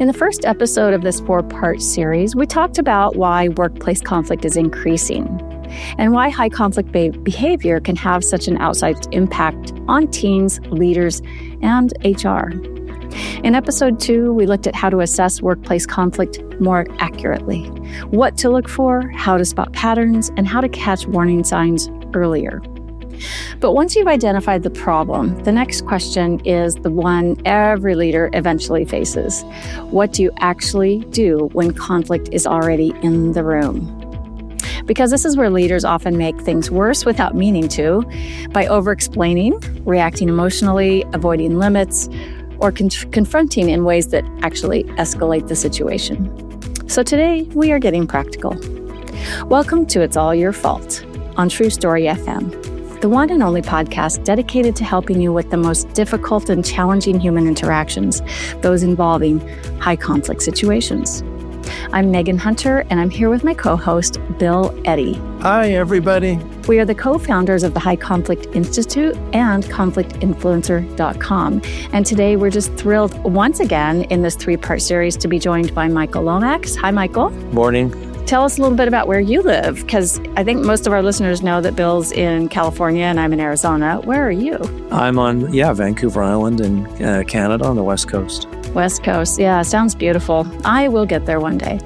In the first episode of this 4-part series, we talked about why workplace conflict is increasing and why high conflict behavior can have such an outsized impact on teams, leaders, and HR. In episode 2, we looked at how to assess workplace conflict more accurately, what to look for, how to spot patterns, and how to catch warning signs earlier. But once you've identified the problem, the next question is the one every leader eventually faces. What do you actually do when conflict is already in the room? Because this is where leaders often make things worse without meaning to, by over-explaining, reacting emotionally, avoiding limits, or confronting in ways that actually escalate the situation. So today, we are getting practical. Welcome to It's All Your Fault on TruStory FM, the one and only podcast dedicated to helping you with the most difficult and challenging human interactions, those involving high conflict situations. I'm Megan Hunter, and I'm here with my co-host, Bill Eddy. Hi, everybody. We are the co-founders of the High Conflict Institute and conflictinfluencer.com. And today we're just thrilled once again in this 3-part series to be joined by Michael Lomax. Hi, Michael. Morning. Tell us a little bit about where you live, because I think most of our listeners know that Bill's in California and I'm in Arizona. Where are you? I'm on, Vancouver Island in Canada on the West Coast. West Coast. Yeah, sounds beautiful. I will get there one day.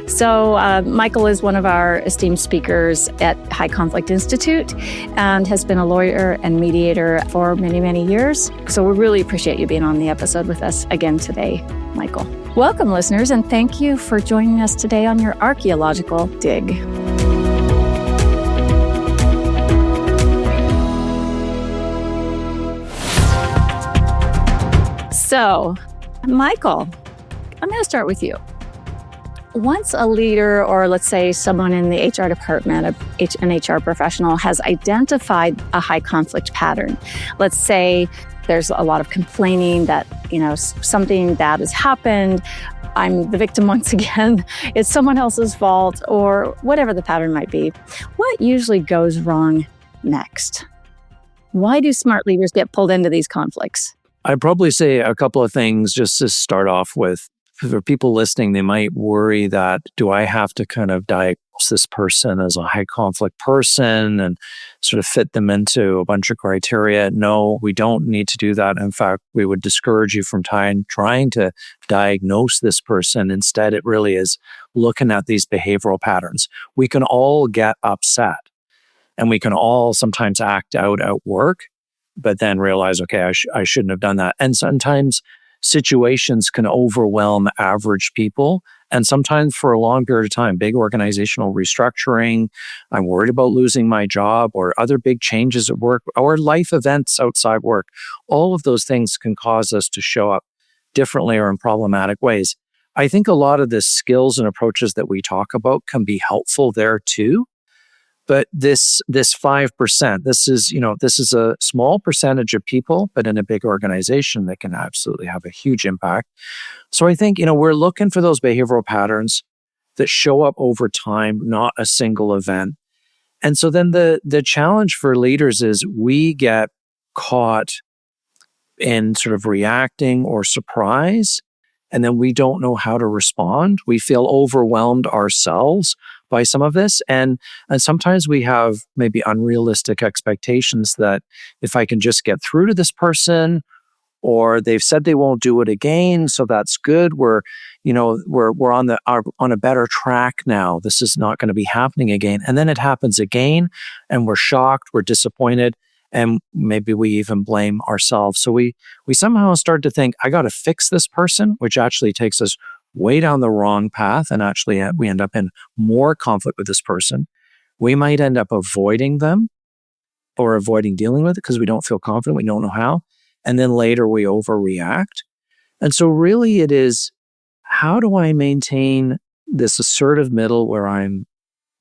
So Michael is one of our esteemed speakers at High Conflict Institute and has been a lawyer and mediator for many, many years. So we really appreciate you being on the episode with us again today, Michael. Welcome, listeners, and thank you for joining us today on your archaeological dig. So, Michael, I'm going to start with you. Once a leader, or let's say someone in the HR department, an HR professional, has identified a high conflict pattern, let's say there's a lot of complaining that, something bad has happened, I'm the victim once again, it's someone else's fault, or whatever the pattern might be, what usually goes wrong next? Why do smart leaders get pulled into these conflicts? I'd probably say a couple of things just to start off with. For people listening, they might worry that, do I have to kind of diagnose this person as a high conflict person and sort of fit them into a bunch of criteria? No, we don't need to do that. In fact, we would discourage you from trying to diagnose this person. Instead, it really is looking at these behavioral patterns. We can all get upset and we can all sometimes act out at work, but then realize, okay, I shouldn't have done that. And sometimes situations can overwhelm average people. And sometimes for a long period of time, big organizational restructuring, I'm worried about losing my job, or other big changes at work, or life events outside work. All of those things can cause us to show up differently or in problematic ways. I think a lot of the skills and approaches that we talk about can be helpful there too. But this 5%, this is a small percentage of people, but in a big organization that can absolutely have a huge impact. So I think, we're looking for those behavioral patterns that show up over time, not a single event. And so then the challenge for leaders is we get caught in sort of reacting or surprise, and then we don't know how to respond. We feel overwhelmed ourselves by some of this. And sometimes we have maybe unrealistic expectations that if I can just get through to this person, or they've said they won't do it again, so that's good. We're on a better track now. This is not going to be happening again. And then it happens again, and we're shocked, we're disappointed, and maybe we even blame ourselves. So we somehow start to think, I got to fix this person, which actually takes us way down the wrong path, and actually we end up in more conflict with this person. We might end up avoiding them or avoiding dealing with it because we don't feel confident, we don't know how, and then later we overreact. And so really it is, how do I maintain this assertive middle where I'm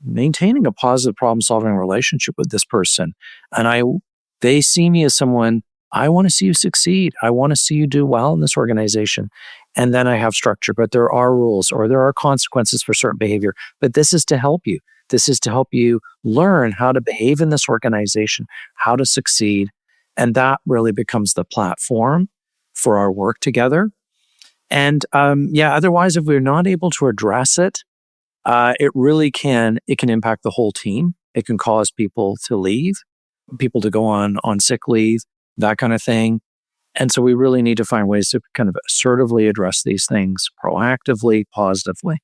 maintaining a positive problem-solving relationship with this person, and they see me as someone, I want to see you succeed. I want to see you do well in this organization. And then I have structure, but there are rules or there are consequences for certain behavior. But this is to help you. This is to help you learn how to behave in this organization, how to succeed. And that really becomes the platform for our work together. And otherwise, if we're not able to address it, it can impact the whole team. It can cause people to leave, people to go on sick leave, that kind of thing. And so we really need to find ways to kind of assertively address these things proactively, positively.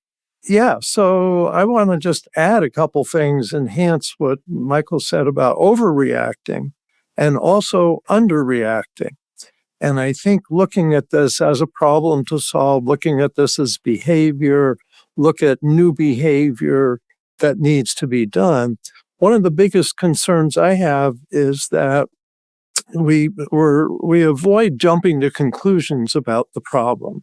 Yeah, so I want to just add a couple things, enhance what Michael said about overreacting and also underreacting. And I think looking at this as a problem to solve, looking at this as behavior, look at new behavior that needs to be done. One of the biggest concerns I have is that we avoid jumping to conclusions about the problem.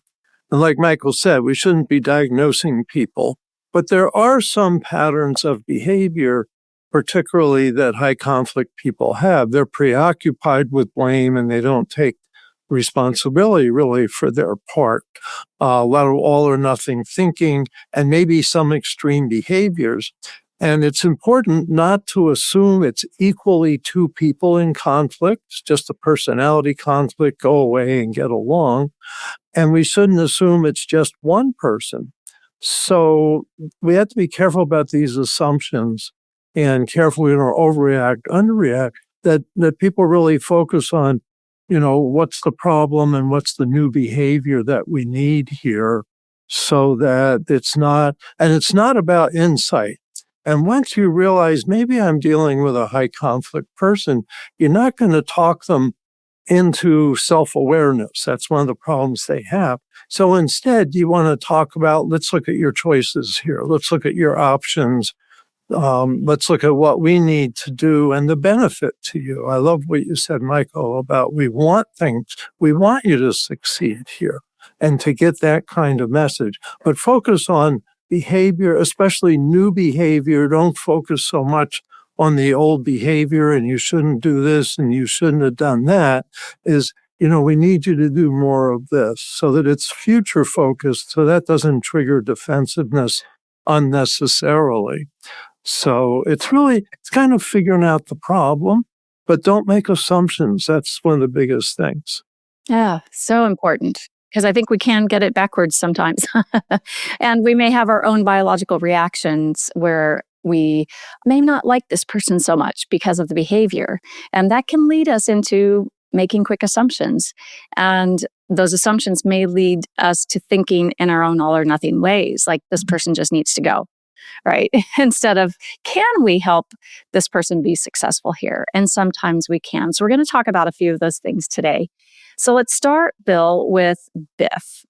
And like Michael said, we shouldn't be diagnosing people, but there are some patterns of behavior, particularly that high conflict people have. They're preoccupied with blame and they don't take responsibility really for their part. A lot of all or nothing thinking and maybe some extreme behaviors. And it's important not to assume it's equally two people in conflict, it's just a personality conflict, go away and get along. And we shouldn't assume it's just one person. So we have to be careful about these assumptions and careful we don't overreact, underreact, that people really focus on, what's the problem and what's the new behavior that we need here so that it's not about insight. And once you realize maybe I'm dealing with a high conflict person, you're not going to talk them into self-awareness. That's one of the problems they have. So instead, you want to talk about, let's look at your choices here. Let's look at your options. Let's look at what we need to do and the benefit to you. I love what you said, Michael, about we want you to succeed here and to get that kind of message. But focus on behavior, especially new behavior. Don't focus so much on the old behavior and you shouldn't do this and you shouldn't have done that. We need you to do more of this so that it's future focused, so that doesn't trigger defensiveness unnecessarily. So it's kind of figuring out the problem, but don't make assumptions. That's one of the biggest things. Yeah, so important. Because I think we can get it backwards sometimes. And we may have our own biological reactions where we may not like this person so much because of the behavior. And that can lead us into making quick assumptions. And those assumptions may lead us to thinking in our own all or nothing ways, like this person just needs to go, right? Instead of, can we help this person be successful here? And sometimes we can. So we're going to talk about a few of those things today. So let's start, Bill, with BIFF.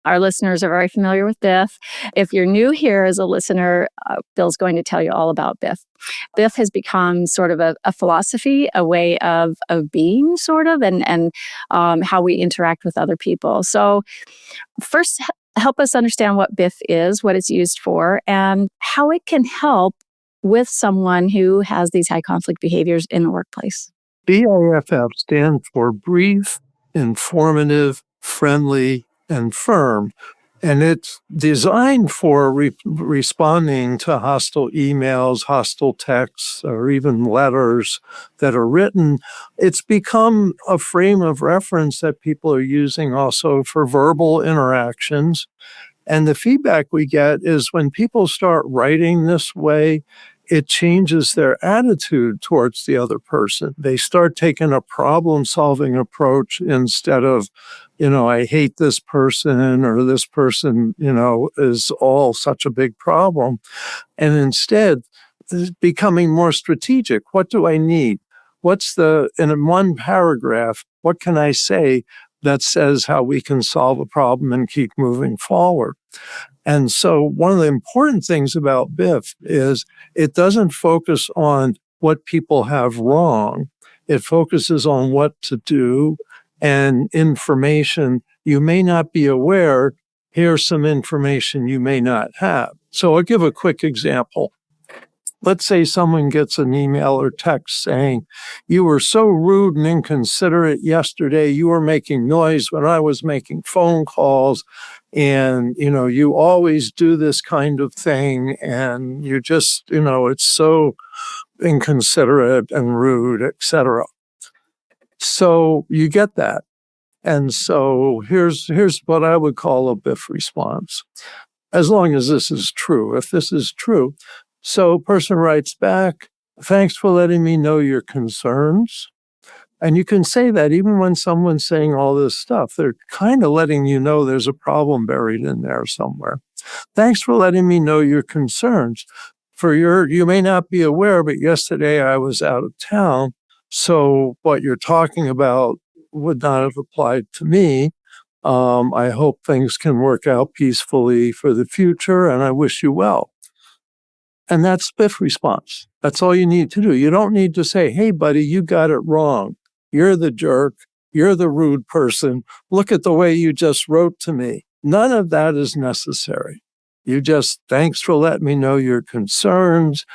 Our listeners are very familiar with BIFF. If you're new here as a listener, Bill's going to tell you all about BIFF. BIFF has become sort of a philosophy, a way of being, sort of, and how we interact with other people. So first, help us understand what BIFF is, what it's used for, and how it can help with someone who has these high conflict behaviors in the workplace. BIFF stands for brief, informative, friendly, and firm. And it's designed for responding to hostile emails, hostile texts, or even letters that are written. It's become a frame of reference that people are using also for verbal interactions. And the feedback we get is when people start writing this way, it changes their attitude towards the other person. They start taking a problem-solving approach instead of, I hate this person or this person, is all such a big problem. And instead, becoming more strategic. What do I need? In one paragraph, what can I say that says how we can solve a problem and keep moving forward? And so one of the important things about BIFF is it doesn't focus on what people have wrong. It focuses on what to do and information you may not be aware. Here's some information you may not have. So I'll give a quick example. Let's say someone gets an email or text saying, you were so rude and inconsiderate yesterday. You were making noise when I was making phone calls. And, you always do this kind of thing. And you just, it's so inconsiderate and rude, etc. So you get that. And so here's what I would call a BIFF response, as long as this is true. If this is true, so person writes back, thanks for letting me know your concerns. And you can say that even when someone's saying all this stuff, they're kind of letting you know there's a problem buried in there somewhere. Thanks for letting me know your concerns. You may not be aware, but yesterday I was out of town. So what you're talking about would not have applied to me. I hope things can work out peacefully for the future, and I wish you well. And that's BIFF response. That's all you need to do. You don't need to say, hey, buddy, you got it wrong. You're the jerk. You're the rude person. Look at the way you just wrote to me. None of that is necessary. You just, thanks for letting me know your concerns,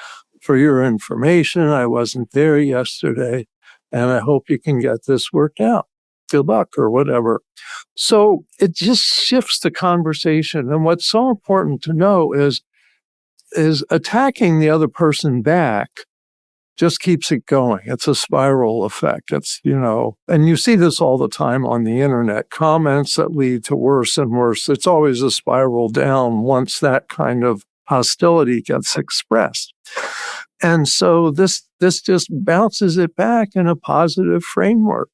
for your information. I wasn't there yesterday, and I hope you can get this worked out. Good luck or whatever. So it just shifts the conversation. And what's so important to know is attacking the other person back just keeps it going. It's a spiral effect. And you see this all the time on the internet, comments that lead to worse and worse. It's always a spiral down once that kind of hostility gets expressed. And so this just bounces it back in a positive framework.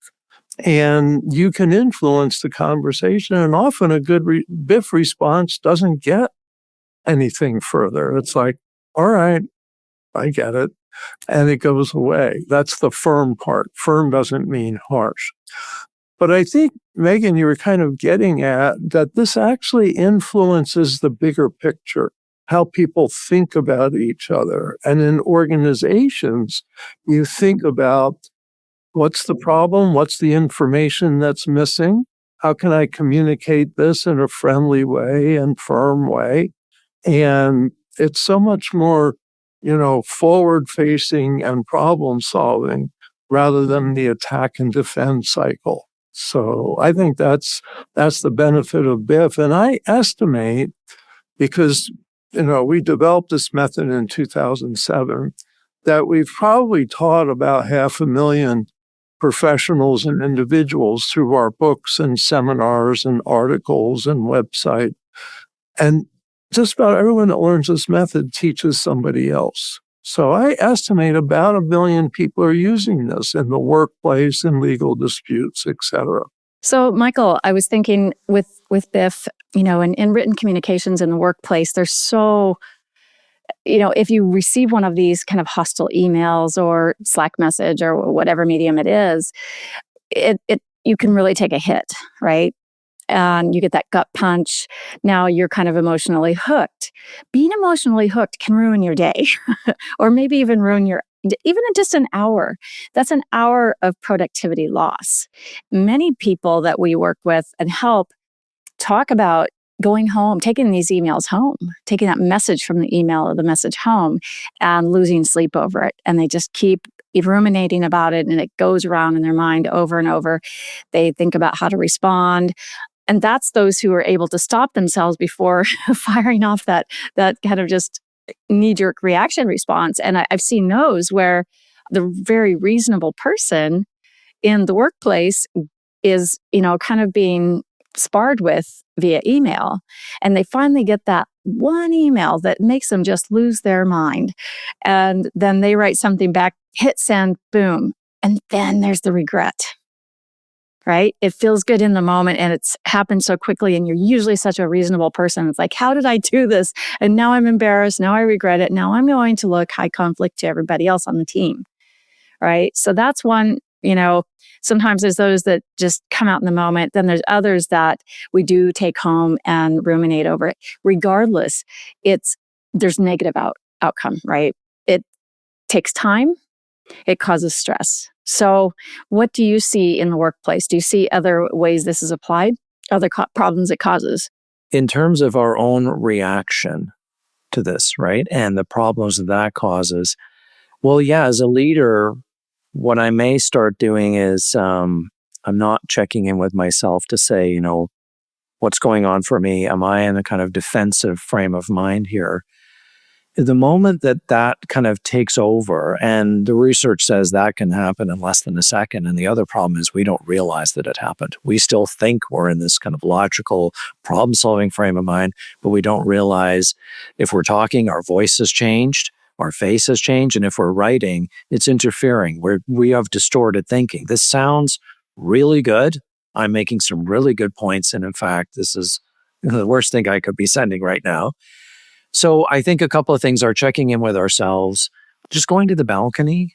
And you can influence the conversation. And often a good BIFF response doesn't get anything further. It's like, all right, I get it. And it goes away. That's the firm part. Firm doesn't mean harsh. But I think, Megan, you were kind of getting at that this actually influences the bigger picture, how people think about each other. And in organizations, you think about what's the problem? What's the information that's missing? How can I communicate this in a friendly way and firm way? And it's so much more forward facing and problem solving rather than the attack and defend cycle. So I think that's the benefit of BIFF. And I estimate, because, we developed this method in 2007, that we've probably taught about 500,000 professionals and individuals through our books and seminars and articles and website. And just about everyone that learns this method teaches somebody else. So I estimate about 1 billion people are using this in the workplace, in legal disputes, et cetera. So, Michael, I was thinking with BIFF, in written communications in the workplace, there's so, if you receive one of these kind of hostile emails or Slack message or whatever medium it is, you can really take a hit, right? And you get that gut punch. Now you're kind of emotionally hooked. Being emotionally hooked can ruin your day or maybe even ruin even in just an hour. That's an hour of productivity loss. Many people that we work with and help talk about going home, taking these emails home, taking that message from the email or the message home and losing sleep over it. And they just keep ruminating about it and it goes around in their mind over and over. They think about how to respond. And that's those who are able to stop themselves before firing off that kind of just knee-jerk reaction response. And I've seen those where the very reasonable person in the workplace is, kind of being sparred with via email. And they finally get that one email that makes them just lose their mind. And then they write something back, hit send, boom. And then there's the regret. Right? It feels good in the moment and it's happened so quickly and you're usually such a reasonable person. It's like, how did I do this? And now I'm embarrassed. Now I regret it. Now I'm going to look high conflict to everybody else on the team. Right? So that's one, sometimes there's those that just come out in the moment. Then there's others that we do take home and ruminate over it. Regardless, there's negative outcome, right? It takes time. It causes stress. So what do you see in the workplace? Do you see other ways this is applied? Other problems it causes? In terms of our own reaction to this, right? And the problems that causes. Well, yeah, as a leader, what I may start doing is I'm not checking in with myself to say, what's going on for me? Am I in a kind of defensive frame of mind here? the moment that that kind of takes over, and the research says that can happen in less than a second. And the other problem is we don't realize that it happened. We still think we're in this kind of logical problem solving frame of mind, but we don't realize if we're talking, our voice has changed, our face has changed. And if we're writing, it's interfering. We have distorted thinking. This sounds really good. I'm making some really good points. And in fact, this is the worst thing I could be sending right now. So I think a couple of things are checking in with ourselves, just going to the balcony,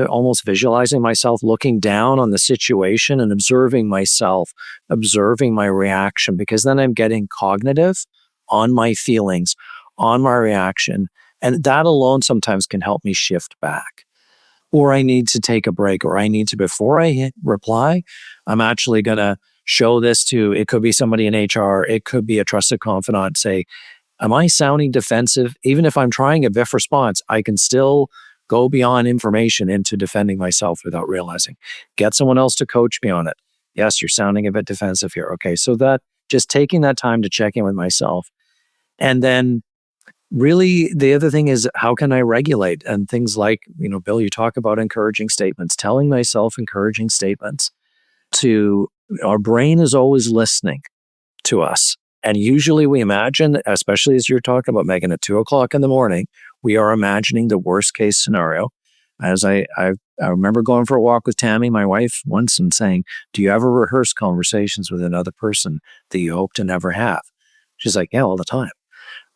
almost visualizing myself looking down on the situation and observing myself, observing my reaction, because then I'm getting cognitive on my feelings, on my reaction. And that alone sometimes can help me shift back. Or I need to take a break, or I need to, before I hit reply, I'm actually going to show this to, it could be somebody in HR, it could be a trusted confidant, say, am I sounding defensive? Even if I'm trying a BIFF response, I can still go beyond information into defending myself without realizing. Get someone else to coach me on it. Yes, you're sounding a bit defensive here. Okay, so that just taking that time to check in with myself. And then really the other thing is, how can I regulate? And things like, Bill, you talk about encouraging statements, telling myself encouraging statements. Our brain is always listening to us. And usually we imagine, especially as you're talking about, Megan, at 2:00 in the morning, we are imagining the worst case scenario. As I remember going for a walk with Tammy, my wife, once, and saying, do you ever rehearse conversations with another person that you hope to never have? She's like, yeah, all the time.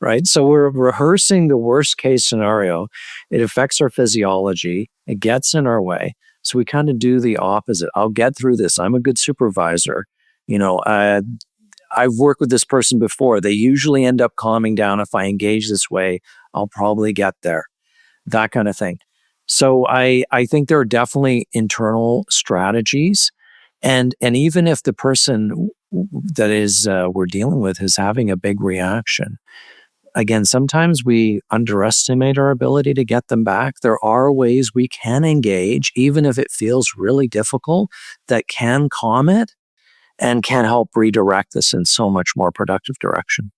Right? So we're rehearsing the worst case scenario. It affects our physiology. It gets in our way. So we kind of do the opposite. I'll get through this. I'm a good supervisor. I've worked with this person before. They usually end up calming down. If I engage this way, I'll probably get there. That kind of thing. So I think there are definitely internal strategies. And even if the person that is we're dealing with is having a big reaction, again, sometimes we underestimate our ability to get them back. There are ways we can engage, even if it feels really difficult, that can calm it and can help redirect this in so much more productive direction.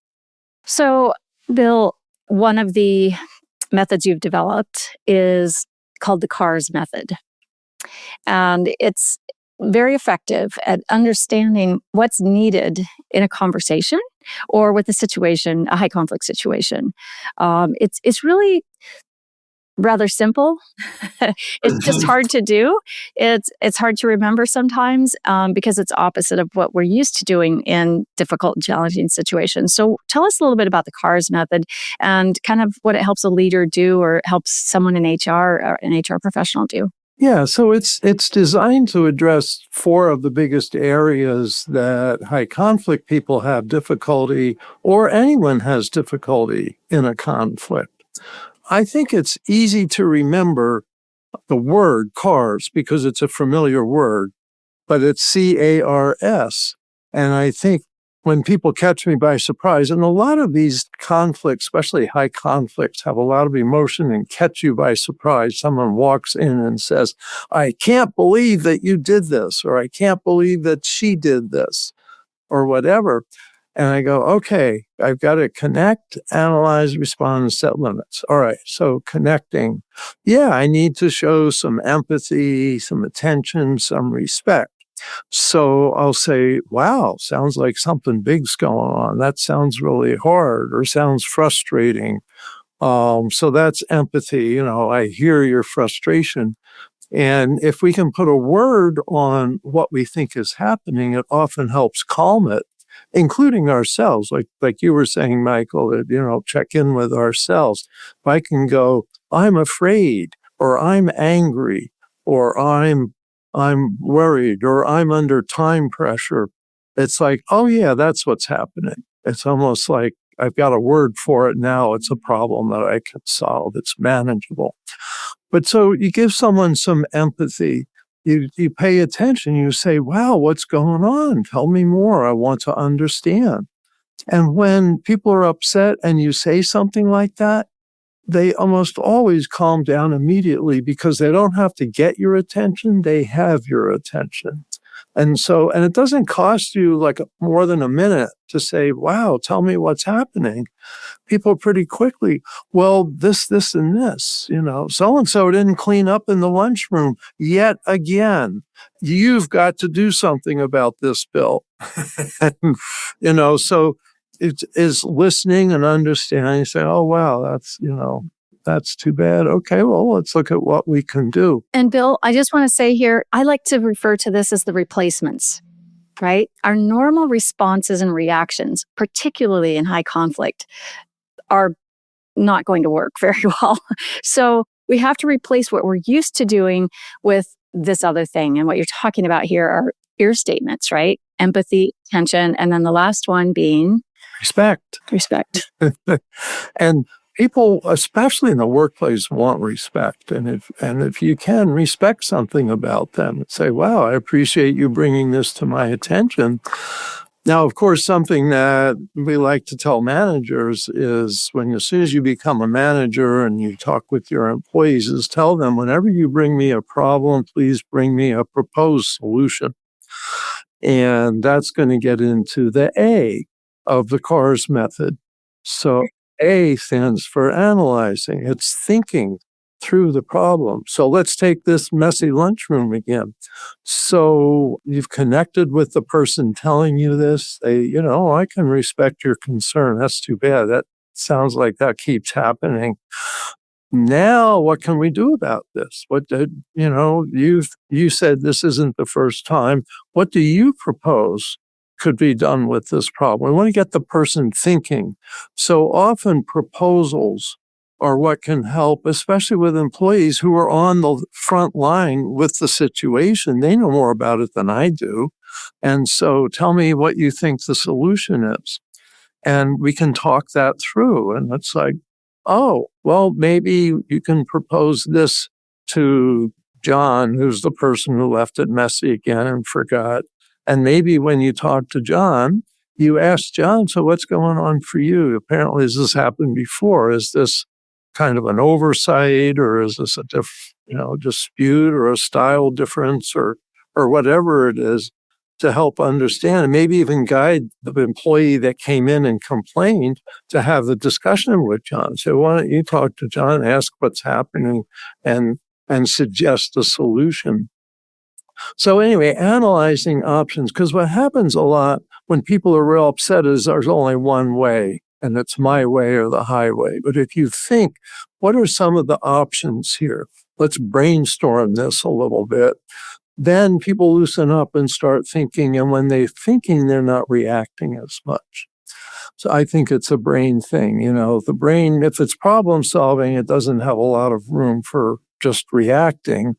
So, Bill, one of the methods you've developed is called the CARS method. And it's very effective at understanding what's needed in a conversation or with a situation, a high conflict situation. It's really rather simple. It's just hard to do. It's hard to remember sometimes because it's opposite of what we're used to doing in difficult and challenging situations. So tell us a little bit about the CARS method and kind of what it helps a leader do or helps someone in HR or an HR professional do. Yeah, so it's designed to address 4 of the biggest areas that high conflict people have difficulty, or anyone has difficulty in a conflict. I think it's easy to remember the word CARS because it's a familiar word, but it's CARS. And I think when people catch me by surprise, and a lot of these conflicts, especially high conflicts, have a lot of emotion and catch you by surprise. Someone walks in and says, I can't believe that you did this, or I can't believe that she did this, or whatever. And I go, okay, I've got to connect, analyze, respond, set limits. All right, so connecting. Yeah, I need to show some empathy, some attention, some respect. So I'll say, wow, sounds like something big's going on. That sounds really hard or sounds frustrating. So that's empathy. I hear your frustration. And if we can put a word on what we think is happening, it often helps calm it, including ourselves. Like you were saying, Michael, check in with ourselves. If I can go, I'm afraid, or I'm angry, or I'm worried, or I'm under time pressure. It's like, oh yeah, that's what's happening. It's almost like I've got a word for it now. It's a problem that I can solve. It's manageable. But so you give someone some empathy. You pay attention. You say, wow, what's going on? Tell me more. I want to understand. And when people are upset and you say something like that, they almost always calm down immediately because they don't have to get your attention. They have your attention. And it doesn't cost you like more than a minute to say, wow, tell me what's happening. People pretty quickly, well, this, and this, so-and-so didn't clean up in the lunchroom yet again. You've got to do something about this, Bill. And, so it is listening and understanding, say, oh, wow, that's too bad. Okay, well, let's look at what we can do. And Bill, I just want to say here, I like to refer to this as the replacements, right? Our normal responses and reactions, particularly in high conflict, are not going to work very well. So we have to replace what we're used to doing with this other thing. And what you're talking about here are ear statements, right? Empathy, attention, and then the last one being respect. And people, especially in the workplace, want respect. And if you can respect something about them and say, wow, I appreciate you bringing this to my attention. Now, of course, something that we like to tell managers is as soon as you become a manager and you talk with your employees, is tell them, whenever you bring me a problem, please bring me a proposed solution. And that's going to get into the A of the CARS method. So A stands for analyzing. It's thinking through the problem. So let's take this messy lunchroom again. So you've connected with the person telling you this. I can respect your concern. That's too bad. That sounds like that keeps happening. Now, what can we do about this? You said this isn't the first time. What do you propose could be done with this problem? We want to get the person thinking. So often proposals are what can help, especially with employees who are on the front line with the situation. They know more about it than I do. And so tell me what you think the solution is. And we can talk that through. And it's like, oh, well, maybe you can propose this to John, who's the person who left it messy again and forgot. And maybe when you talk to John, you ask John, so what's going on for you? Apparently, has this happened before? Is this kind of an oversight, or is this a dispute or a style difference or whatever it is, to help understand and maybe even guide the employee that came in and complained to have the discussion with John. So why don't you talk to John, ask what's happening, and suggest a solution. So anyway, analyzing options, because what happens a lot when people are real upset is there's only one way, and it's my way or the highway. But if you think, what are some of the options here? Let's brainstorm this a little bit. Then people loosen up and start thinking. And when they're thinking, they're not reacting as much. So I think it's a brain thing. The brain, if it's problem solving, it doesn't have a lot of room for just reacting.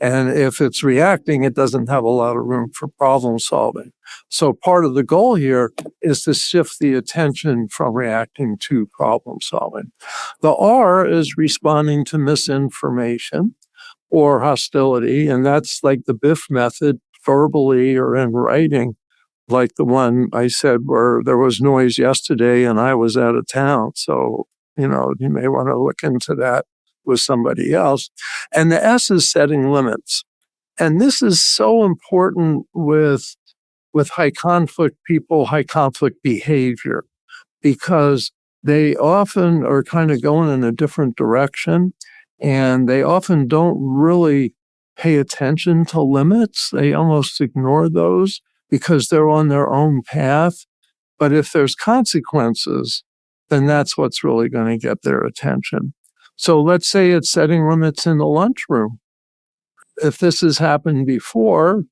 And if it's reacting, it doesn't have a lot of room for problem solving. So part of the goal here is to shift the attention from reacting to problem solving. The R is responding to misinformation or hostility. And that's like the BIFF method, verbally or in writing, like the one I said where there was noise yesterday and I was out of town. So, you may want to look into that with somebody else. And the S is setting limits. And this is so important with high conflict people, high conflict behavior, because they often are kind of going in a different direction. And they often don't really pay attention to limits. They almost ignore those because they're on their own path. But if there's consequences, then that's what's really going to get their attention. So let's say it's setting limits in the lunchroom. If this has happened before,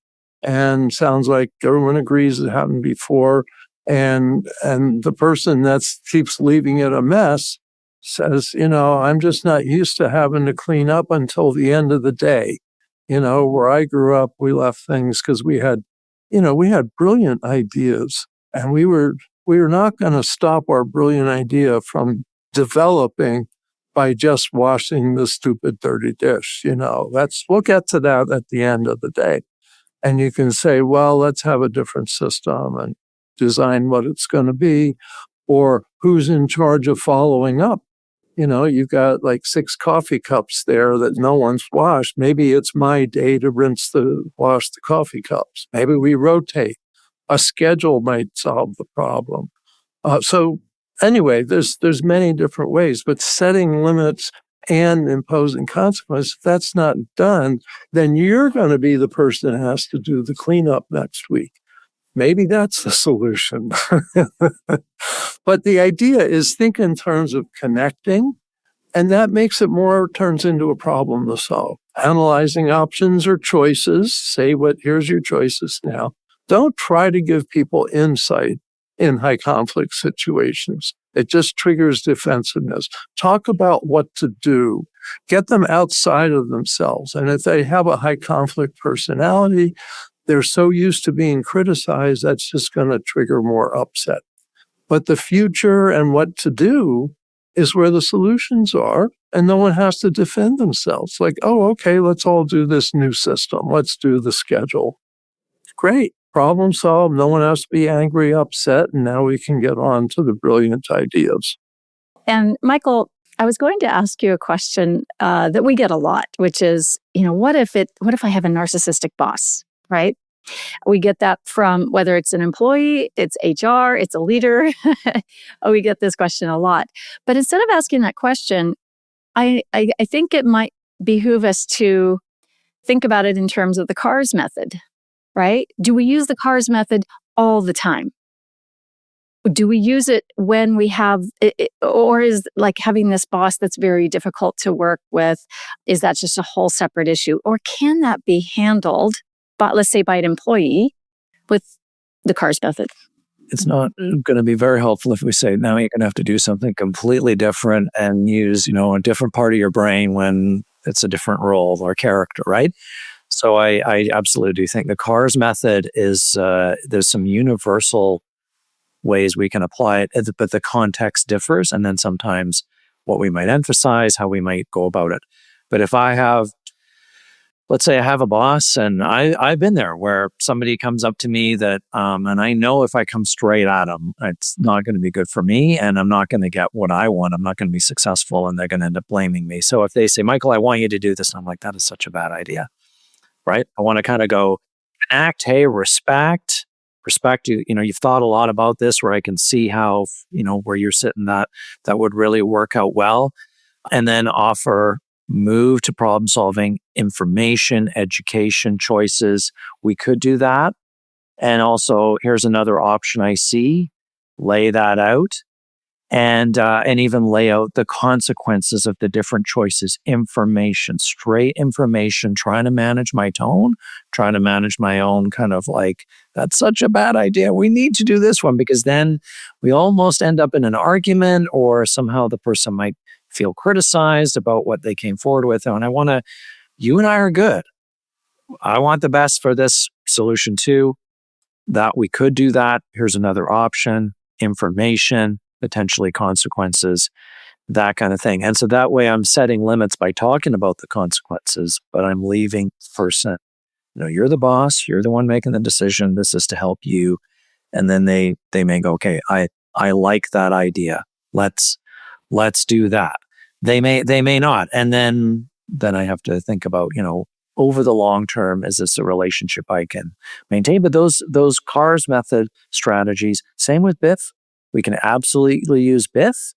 and sounds like everyone agrees it happened before, and the person that keeps leaving it a mess says, I'm just not used to having to clean up until the end of the day. Where I grew up, we left things because we had brilliant ideas, and we were not going to stop our brilliant idea from developing by just washing the stupid dirty dish. We'll get to that at the end of the day. And you can say, well, let's have a different system and design what it's going to be, or who's in charge of following up. You've got like 6 coffee cups there that no one's washed. Maybe it's my day to wash the coffee cups. Maybe we rotate. A schedule might solve the problem. So anyway, there's many different ways, but setting limits and imposing consequences, if that's not done, then you're going to be the person that has to do the cleanup next week. Maybe that's the solution. But the idea is think in terms of connecting, and that turns into a problem to solve. Analyzing options or choices, here's your choices now. Don't try to give people insight in high conflict situations. It just triggers defensiveness. Talk about what to do. Get them outside of themselves. And if they have a high conflict personality, they're so used to being criticized, that's just going to trigger more upset. But the future and what to do is where the solutions are, and no one has to defend themselves. Like, oh, okay, let's all do this new system. Let's do the schedule. Great. Problem solved. No one has to be angry, upset, and now we can get on to the brilliant ideas. And Michael, I was going to ask you a question that we get a lot, which is, what if I have a narcissistic boss, right? We get that from whether it's an employee, it's HR, it's a leader. We get this question a lot. But instead of asking that question, I think it might behoove us to think about it in terms of the CARS method, right? Do we use the CARS method all the time? Do we use it when we have, or is like having this boss that's very difficult to work with, is that just a whole separate issue? Or can that be handled, let's say by an employee with the CARS method? It's not going to be very helpful if we say, now you're going to have to do something completely different and use, a different part of your brain when it's a different role or character, right? So I absolutely do think the CARS method is, there's some universal ways we can apply it, but the context differs, and then sometimes what we might emphasize, how we might go about it. But if let's say I have a boss, and I've been there where somebody comes up to me that, and I know if I come straight at them, it's not going to be good for me, and I'm not going to get what I want. I'm not going to be successful, and they're going to end up blaming me. So if they say, Michael, I want you to do this, and I'm like, that is such a bad idea, right? I want to kind of go, respect you. You've thought a lot about this, where I can see how, where you're sitting, that would really work out well. And then move to problem solving, information, education, choices. We could do that. And also, here's another option I see, lay that out. And even lay out the consequences of the different choices, straight information, trying to manage my tone, trying to manage my own kind of like, that's such a bad idea. We need to do this one, because then we almost end up in an argument, or somehow the person might feel criticized about what they came forward with. And you and I are good. I want the best for this solution too. That we could do that. Here's another option, information, potentially consequences, that kind of thing. And so that way I'm setting limits by talking about the consequences, but I'm leaving the person, you're the boss, you're the one making the decision, this is to help you. And then they may go, okay, I like that idea. Let's do that. They may not. And then I have to think about, over the long term, is this a relationship I can maintain? But those CARS method strategies, same with BIFF. We can absolutely use BIFF.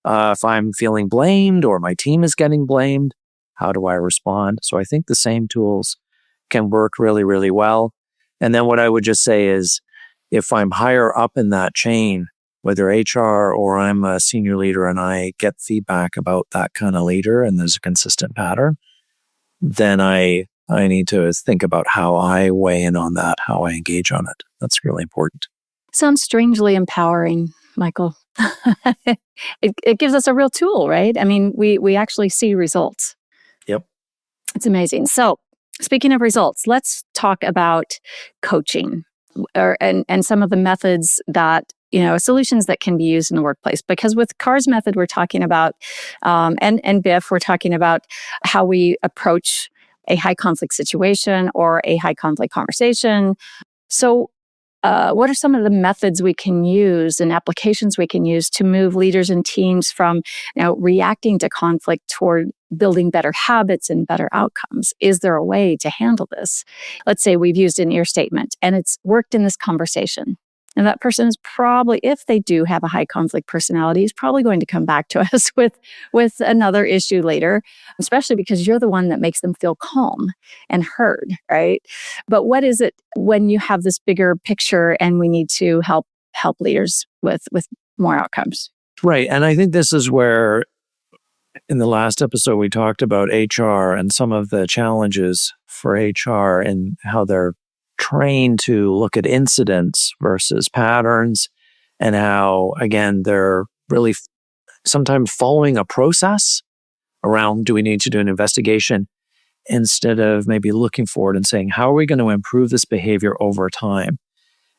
If I'm feeling blamed or my team is getting blamed, how do I respond? So I think the same tools can work really, really well. And then what I would just say is, if I'm higher up in that chain, whether HR or I'm a senior leader, and I get feedback about that kind of leader and there's a consistent pattern, then I need to think about how I weigh in on that, how I engage on it. That's really important. Sounds strangely empowering, Michael. It gives us a real tool, right? I mean, we actually see results. Yep. It's amazing. So speaking of results, let's talk about coaching and some of the methods that, solutions that can be used in the workplace. Because with CARS method, we're talking about, and BIFF, we're talking about how we approach a high conflict situation or a high conflict conversation. So what are some of the methods we can use and applications we can use to move leaders and teams from reacting to conflict toward building better habits and better outcomes? Is there a way to handle this? Let's say we've used an ear statement and it's worked in this conversation. And that person is probably, if they do have a high conflict personality, is probably going to come back to us with another issue later, especially because you're the one that makes them feel calm and heard, right? But what is it when you have this bigger picture and we need to help leaders with more outcomes? Right. And I think this is where in the last episode we talked about HR and some of the challenges for HR and how they're trained to look at incidents versus patterns, and how, again, they're really sometimes following a process around, do we need to do an investigation, instead of maybe looking forward and saying, how are we going to improve this behavior over time?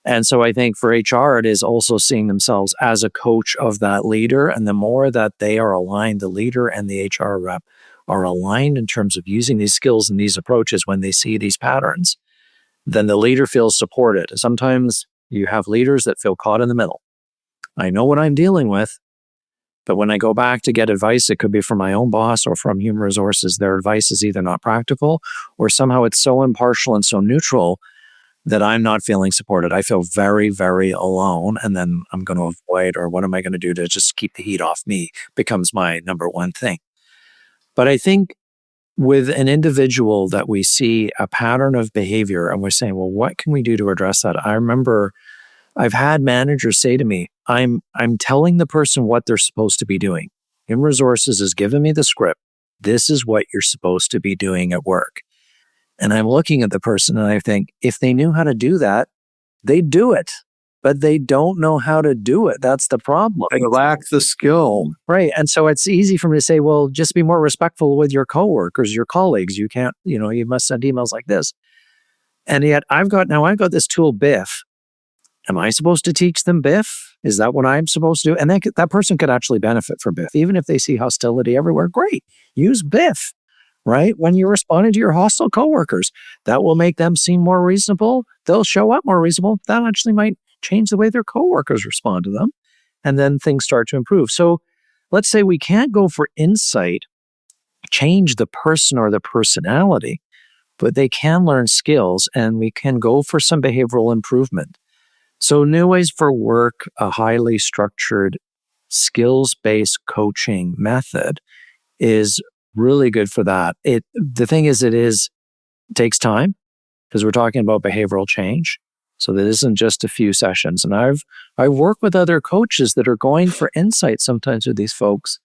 And so I think for HR, it is also seeing themselves as a coach of that leader. And the more that they are aligned, the leader and the HR rep are aligned in terms of using these skills and these approaches when they see these patterns, then the leader feels supported. Sometimes you have leaders that feel caught in the middle. I know what I'm dealing with, but when I go back to get advice, it could be from my own boss or from human resources. Their advice is either not practical or somehow it's so impartial and so neutral that I'm not feeling supported. I feel very, very alone. And then I'm going to avoid, or what am I going to do to just keep the heat off me, becomes my number one thing. But I think with an individual that we see a pattern of behavior and we're saying, well, what can we do to address that? I remember I've had managers say to me, I'm telling the person what they're supposed to be doing. Human Resources has given me the script. This is what you're supposed to be doing at work. And I'm looking at the person and I think, if they knew how to do that, they'd do it. But they don't know how to do it. That's the problem. They lack the skill. Right. And so it's easy for me to say, well, just be more respectful with your coworkers, your colleagues. You can't, you must send emails like this. And yet I've got this tool, BIFF. Am I supposed to teach them BIFF? Is that what I'm supposed to do? And that person could actually benefit from BIFF. Even if they see hostility everywhere, great. Use BIFF, right? When you're responding to your hostile coworkers, that will make them seem more reasonable. They'll show up more reasonable. That actually might change the way their coworkers respond to them. And then things start to improve. So let's say we can't go for insight, change the person or the personality, but they can learn skills and we can go for some behavioral improvement. So New Ways for Work, a highly structured, skills-based coaching method, is really good for that. The thing is, it takes time because we're talking about behavioral change. So that isn't just a few sessions. And I work with other coaches that are going for insight sometimes with these folks.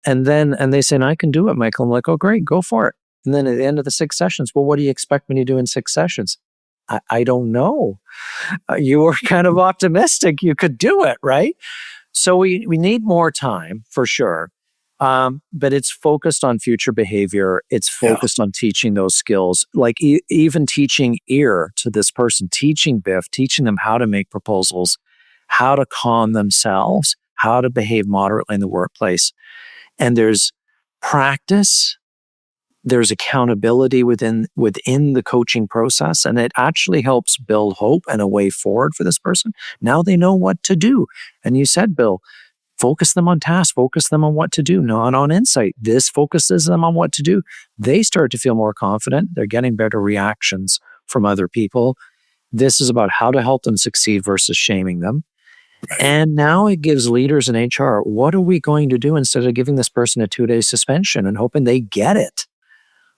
And they say, I can do it, Michael. I'm like, oh, great, go for it. And then at the end of the 6 sessions, well, what do you expect when you do in 6 sessions? I don't know. You were kind of optimistic you could do it, right? So we need more time for sure. But it's focused on future behavior. It's focused on teaching those skills, like even teaching ear to this person, teaching BIFF, teaching them how to make proposals, how to calm themselves, how to behave moderately in the workplace. And there's practice, there's accountability within the coaching process, and it actually helps build hope and a way forward for this person. Now they know what to do. And you said, Bill, focus them on tasks, focus them on what to do, not on insight. This focuses them on what to do. They start to feel more confident. They're getting better reactions from other people. This is about how to help them succeed versus shaming them. Right. And now it gives leaders in HR, what are we going to do instead of giving this person a 2-day suspension and hoping they get it?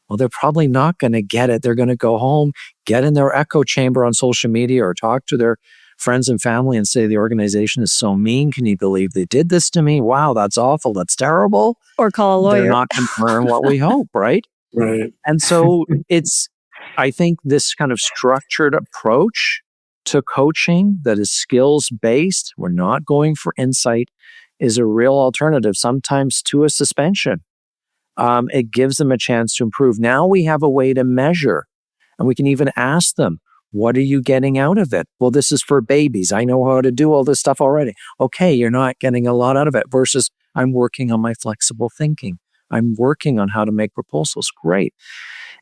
Well, they're probably not going to get it. They're going to go home, get in their echo chamber on social media or talk to their friends and family and say the organization is so mean. Can you believe they did this to me? Wow, that's awful. That's terrible. Or call a lawyer. They're not going to learn what we hope, right? Right. And so I think this kind of structured approach to coaching that is skills-based, we're not going for insight, is a real alternative, sometimes to a suspension. It gives them a chance to improve. Now we have a way to measure, and we can even ask them, what are you getting out of it? Well, this is for babies. I know how to do all this stuff already. Okay, you're not getting a lot out of it versus I'm working on my flexible thinking. I'm working on how to make proposals. Great.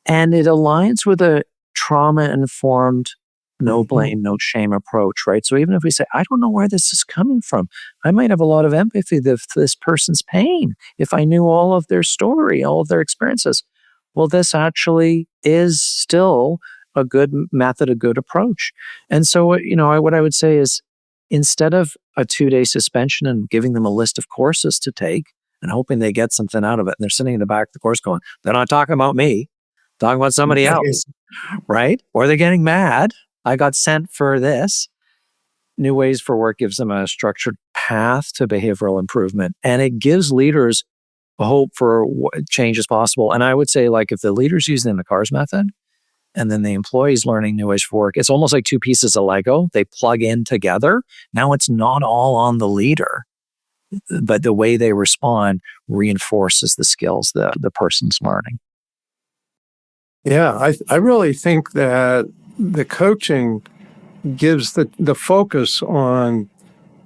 And it aligns with a trauma-informed no blame, no shame approach, right? So even if we say, I don't know where this is coming from, I might have a lot of empathy for this person's pain if I knew all of their story, all of their experiences. Well, this actually is still a good method, a good approach. And so, what I would say is, instead of a 2-day suspension and giving them a list of courses to take and hoping they get something out of it, and they're sitting in the back of the course going, they're not talking about me, talking about somebody else, right? Or they're getting mad. I got sent for this. New Ways for Work gives them a structured path to behavioral improvement, and it gives leaders hope for what change is possible. And I would say, like, if the leader's using the CARS method and then the employee's learning New Ways for Work, it's almost like 2 pieces of Lego. They plug in together. Now it's not all on the leader, but the way they respond reinforces the skills that the person's learning. Yeah, I really think that the coaching gives the focus on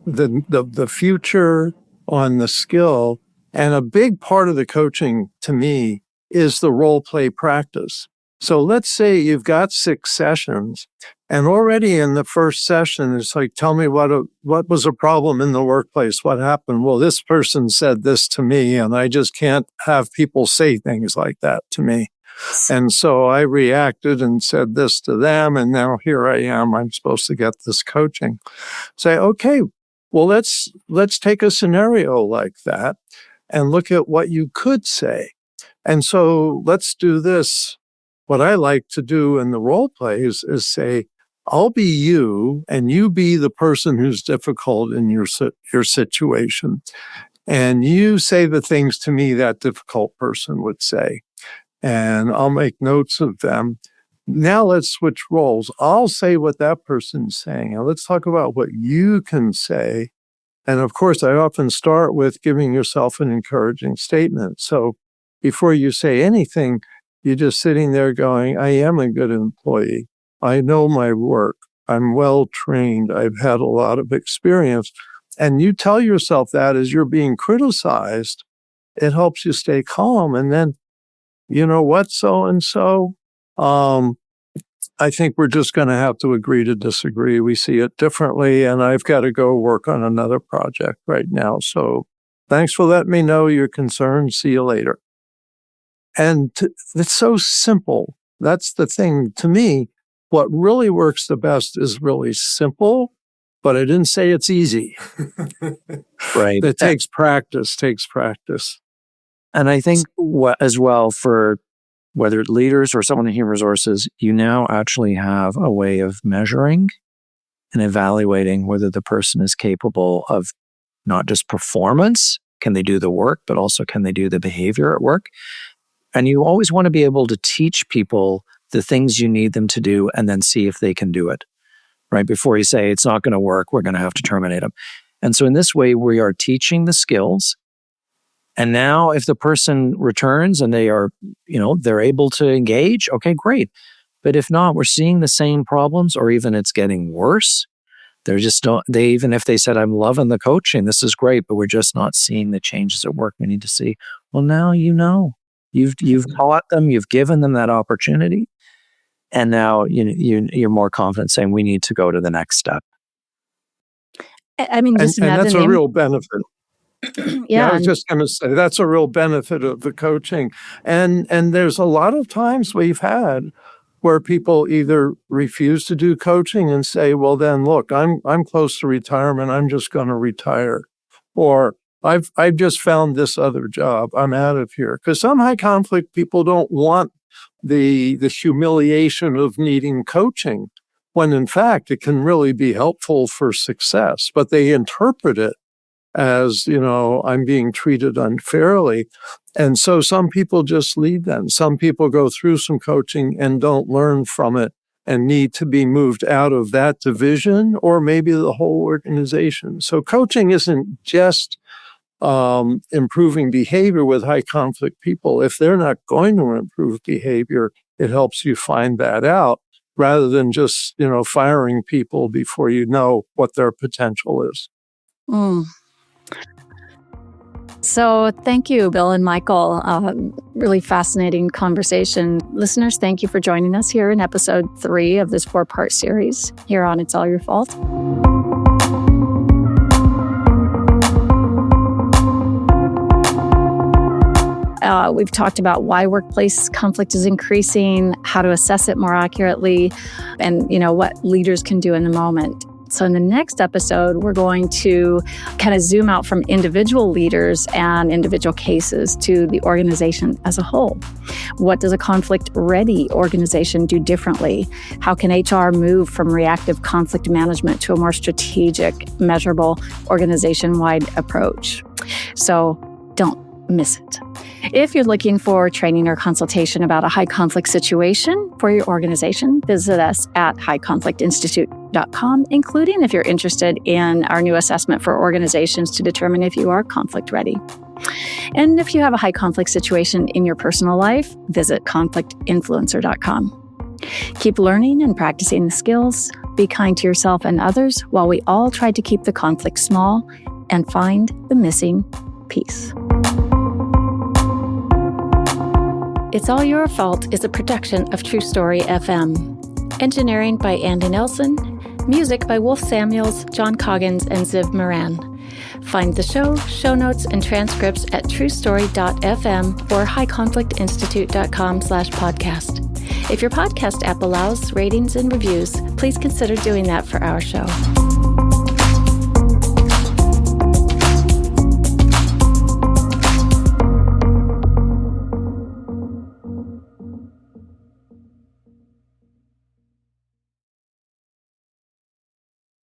the future, on the skill. And a big part of the coaching to me is the role play practice. So let's say you've got 6 sessions, and already in the first session, it's like, tell me what was a problem in the workplace? What happened? Well, this person said this to me, and I just can't have people say things like that to me. And so I reacted and said this to them, and now here I am. I'm supposed to get this coaching. Say, okay, well, let's take a scenario like that and look at what you could say. And so let's do this. What I like to do in the role plays is say, I'll be you, and you be the person who's difficult in your situation. And you say the things to me that difficult person would say. And I'll make notes of them. Now let's switch roles. I'll say what that person's saying. And let's talk about what you can say. And of course, I often start with giving yourself an encouraging statement. So before you say anything, you're just sitting there going, I am a good employee. I know my work. I'm well trained. I've had a lot of experience. And you tell yourself that as you're being criticized, it helps you stay calm. And then, you know what, so-and-so, I think we're just going to have to agree to disagree. We see it differently, and I've got to go work on another project right now. So thanks for letting me know your concerns. See you later. And it's so simple. That's the thing. To me, what really works the best is really simple, but I didn't say it's easy. Right. It takes practice. And I think as well, for whether it's leaders or someone in human resources, you now actually have a way of measuring and evaluating whether the person is capable of not just performance, can they do the work, but also can they do the behavior at work. And you always want to be able to teach people the things you need them to do and then see if they can do it, right? Before you say it's not going to work, we're going to have to terminate them. And so in this way, we are teaching the skills. And now if the person returns and they are, they're able to engage, okay, great. But if not, we're seeing the same problems, or even it's getting worse. Even if they said, I'm loving the coaching, this is great, but we're just not seeing the changes at work we need to see. Well, now you've taught them, you've given them that opportunity. And now you're more confident saying we need to go to the next step. I mean, just and imagine that's a real benefit. Yeah, I was just going to say that's a real benefit of the coaching. And there's a lot of times we've had where people either refuse to do coaching and say, well, then look, I'm close to retirement. I'm just going to retire. Or I've just found this other job. I'm out of here. Because some high conflict people don't want the humiliation of needing coaching, when in fact it can really be helpful for success. But they interpret it as, I'm being treated unfairly. And so some people just leave then. Some people go through some coaching and don't learn from it and need to be moved out of that division or maybe the whole organization. So coaching isn't just improving behavior with high conflict people. If they're not going to improve behavior, it helps you find that out rather than just, firing people before you know what their potential is. Mm. So thank you, Bill and Michael. Really fascinating conversation. Listeners, thank you for joining us here in episode 3 of this 4-part series here on It's All Your Fault. We've talked about why workplace conflict is increasing, how to assess it more accurately, and what leaders can do in the moment. So in the next episode, we're going to kind of zoom out from individual leaders and individual cases to the organization as a whole. What does a conflict-ready organization do differently? How can HR move from reactive conflict management to a more strategic, measurable, organization-wide approach? So don't miss it. If you're looking for training or consultation about a high conflict situation for your organization, visit us at highconflictinstitute.com, including if you're interested in our new assessment for organizations to determine if you are conflict ready. And if you have a high conflict situation in your personal life, visit conflictinfluencer.com. Keep learning and practicing the skills. Be kind to yourself and others while we all try to keep the conflict small and find the missing piece. It's All Your Fault is a production of TruStory FM. Engineering by Andy Nelson. Music by Wolf Samuels, John Coggins, and Ziv Moran. Find the show notes, and transcripts at trustory.fm or highconflictinstitute.com/podcast. If your podcast app allows ratings and reviews, please consider doing that for our show.